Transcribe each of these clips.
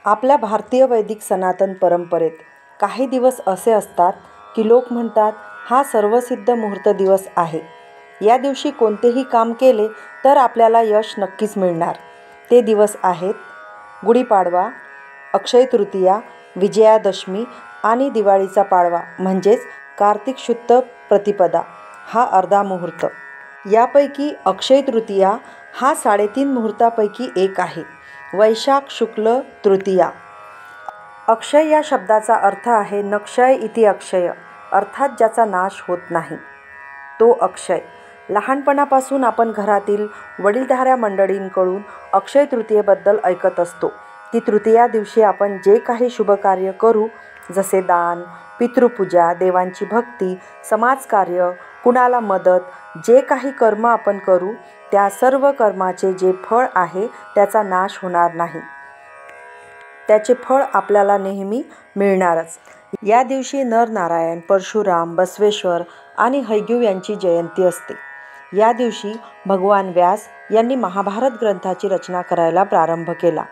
आपल्या भारतीय वैदिक सनातन परंपरेत काही दिवस असे असतात की लोक म्हणतात हा सर्वसिद्ध मुहूर्त दिवस आहे. या दिवशी कोणतेही काम केले तर आपल्याला यश नक्कीच मिळणार. ते दिवस आहेत गुढीपाडवा, अक्षय तृतीया, विजयादशमी आणि दिवाळीचा पाडवा म्हणजेच कार्तिक शुद्ध प्रतिपदा हा अर्धा मुहूर्त. यापैकी अक्षय तृतीया हा 3.5 मुहूर्तापैकी एक आहे. वैशाख शुक्ल तृतीया. अक्षय या शब्दाचा अर्थ आहे नक्षय इति अक्षय, अर्थात ज्याचा नाश होत नाही तो अक्षय. लहानपणापासून आपण घरातील वडीलधाऱ्या मंडळींकडून अक्षय तृतीयेबद्दल ऐकत असतो की तृतीया दिवशी आपण जे काही शुभकार्य करू, जसे दान, पितृपूजा, देवांची भक्ती, समाजकार्य, कुणाला मदत, जे काही कर्म आपण करू त्या सर्व कर्माचे जे फळ आहे त्याचा नाश होणार नाही. त्याचे फळ आपल्याला नेहमी मिळणारच. या दिवशी नरनारायण, परशुराम, बसवेश्वर आणि हयग्रीव यांची जयंती असते. या दिवशी भगवान व्यास यांनी महाभारत ग्रंथाची रचना करायला प्रारंभ केला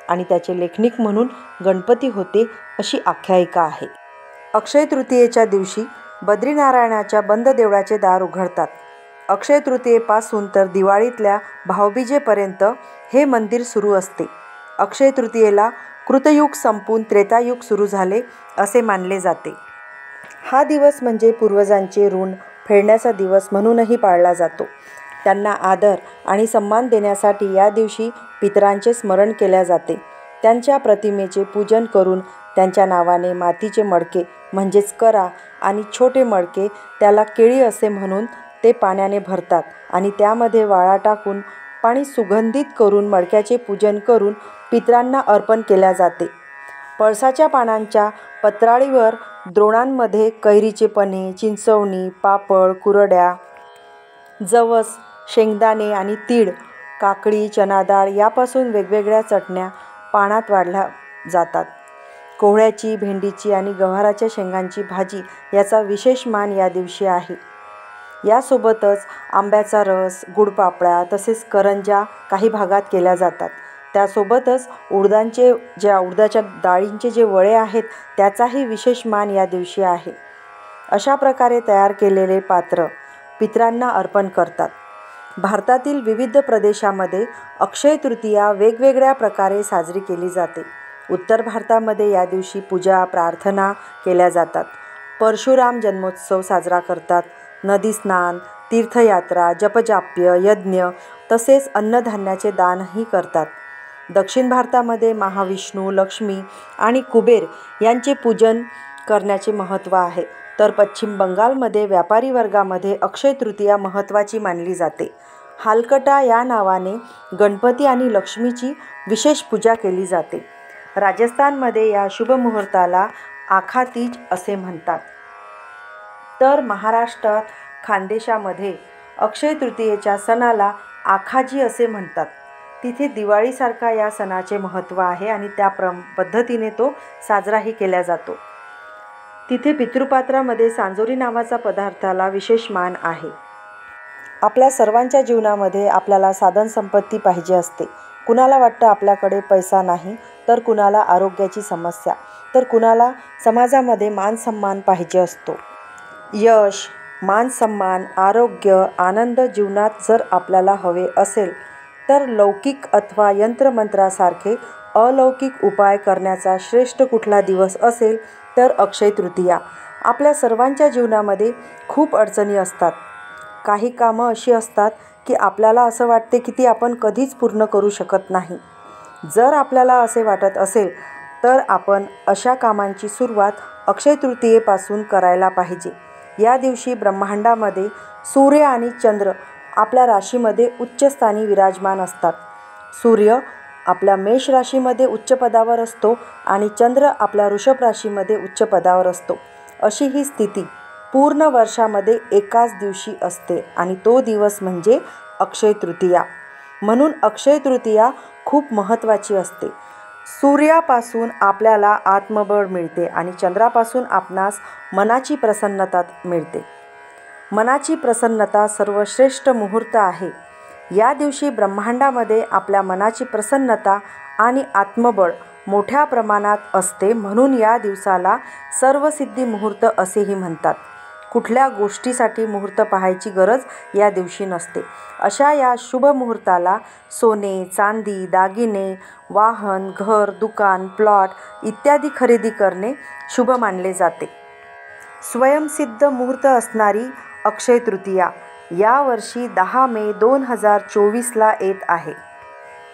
आणि त्याचे लेखनिक म्हणून गणपती होते अशी आख्यायिका आहे. अक्षय तृतीयेच्या दिवशी बद्रीनारायणाच्या बंद देवळाचे दार उघडतात. अक्षय तृतीयेपासून तर दिवाळीतल्या भाऊबीजेपर्यंत हे मंदिर सुरू असते. अक्षय तृतीयेला कृतयुग संपून त्रेतायुग सुरू झाले असे मानले जाते. हा दिवस म्हणजे पूर्वजांचे ऋण फेडण्याचा दिवस म्हणूनही पाळला जातो. त्यांना आदर आणि सन्मान देण्यासाठी या दिवशी पितरांचे स्मरण केले जाते. त्यांच्या प्रतिमेचे पूजन करून त्यांच्या नावाने मातीचे मडके म्हणजेच करा आणि छोटे मडके त्याला केळी असे म्हणून ते पाण्याने भरतात आणि त्यामध्ये वाळा टाकून पाणी सुगंधित करून मडक्याचे पूजन करून पितरांना अर्पण केले जाते. पळसाच्या पानांच्या पत्राळीवर द्रोणांमध्ये कैरीचे पन्हे, चिंचवणी, पापड, कुरड्या, जवस, शेंगदाणे आणि तीळ, काकडी, चणाडाळ यापासून वेगवेगळ्या चटण्या पानात वाढल्या जातात. कोहळ्याची, भेंडीची आणि गवाराच्या शेंगांची भाजी याचा विशेष मान या दिवशी आहे. यासोबतच आंब्याचा रस, गुडपापड्या तसेच करंज्या काही भागात केल्या जातात. त्यासोबतच उडदाच्या डाळींचे जे वडे आहेत त्याचाही विशेष मान या दिवशी आहे. अशा प्रकारे तयार केलेले पात्र पितरांना अर्पण करतात. भारतातील विविध प्रदेशामध्ये अक्षय तृतीया वेगवेगळ्या प्रकारे साजरी केली जाते. उत्तर भारतामध्ये या दिवशी पूजा, प्रार्थना केल्या जातात. परशुराम जन्मोत्सव साजरा करतात. नदी स्नान, तीर्थयात्रा, जपजाप्य, यज्ञ तसेच अन्नधान्याचे दानही करतात. दक्षिण भारतामध्ये महाविष्णू, लक्ष्मी आणि कुबेर यांचे पूजन करण्याचे महत्त्व आहे. तर पश्चिम बंगालमध्ये व्यापारी वर्गामध्ये अक्षय तृतीया महत्त्वाची मानली जाते. हालकटा या नावाने गणपती आणि लक्ष्मीची विशेष पूजा केली जाते. राजस्थानमध्ये या शुभ मुहूर्ताला आखातीज असे म्हणतात. तर महाराष्ट्रात खानदेशामध्ये अक्षय तृतीयेच्या सणाला आखाजी असे म्हणतात. तिथे दिवाळीसारखा या सणाचे महत्त्व आहे आणि त्या पद्धतीने तो साजराही केला जातो. तिथे पितृपात्रामध्ये सांजोरी नावाचा पदार्थाला विशेष मान आहे. आपल्या सर्वांच्या जीवनामध्ये आपल्याला साधनसंपत्ती पाहिजे असते. कुणाला वाटतं आपल्याकडे पैसा नाही, तर कुणाला आरोग्याची समस्या, तर कुणाला समाजामध्ये मानसन्मान पाहिजे असतो. यश, मानसन्मान, आरोग्य, आनंद जीवनात जर आपल्याला हवे असेल तर लौकिक अथवा यंत्रमंत्रासारखे अलौकिक उपाय करण्याचा श्रेष्ठ कुठला दिवस असेल तर अक्षय तृतीया. आपल्या सर्वांच्या जीवनामध्ये खूप अडचणी असतात. काही कामं अशी असतात की आपल्याला असं वाटते की ती आपण कधीच पूर्ण करू शकत नाही. जर आपल्याला असे वाटत असेल तर आपण अशा कामांची सुरुवात अक्षय तृतीयेपासून करायला पाहिजे. या दिवशी ब्रह्मांडामध्ये सूर्य आणि चंद्र आपल्या राशीमध्ये उच्चस्थानी विराजमान असतात. सूर्य आपल्या मेष राशीमध्ये उच्च पदावर असतो आणि चंद्र आपल्या वृषभ राशीमध्ये उच्च पदावर असतो. अशी ही स्थिती पूर्ण वर्षामध्ये एकाच दिवशी असते आणि तो दिवस म्हणजे अक्षय तृतीया. म्हणून अक्षय तृतीया खूप महत्त्वाची असते. सूर्यापासून आपल्याला आत्मबळ मिळते आणि चंद्रापासून आपणास मनाची प्रसन्नता मिळते. मनाची प्रसन्नता सर्वश्रेष्ठ मुहूर्त आहे. या दिवशी ब्रह्मांडामध्ये आपल्या मनाची प्रसन्नता आणि आत्मबळ मोठ्या प्रमाणात असते, म्हणून या दिवसाला सर्वसिद्धी मुहूर्त असेही म्हणतात. कुठल्या गोष्टीसाठी मुहूर्त पाहायची गरज या दिवशी नसते. अशा या शुभ मुहूर्ताला सोने, चांदी, दागिने, वाहन, घर, दुकान, प्लॉट इत्यादी खरेदी करणे शुभ मानले जाते. स्वयंसिद्ध मुहूर्त असणारी अक्षय तृतीया यावर्षी 10 मे 2024ला येत आहे.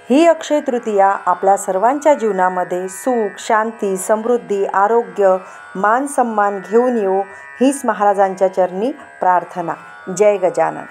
ही अक्षय तृतीया आपल्या सर्वांच्या जीवनामध्ये सुख, शांती, समृद्धी, आरोग्य, मान सन्मान घेऊन येवो हीच महाराजांच्या चरणी प्रार्थना. जय गजानन.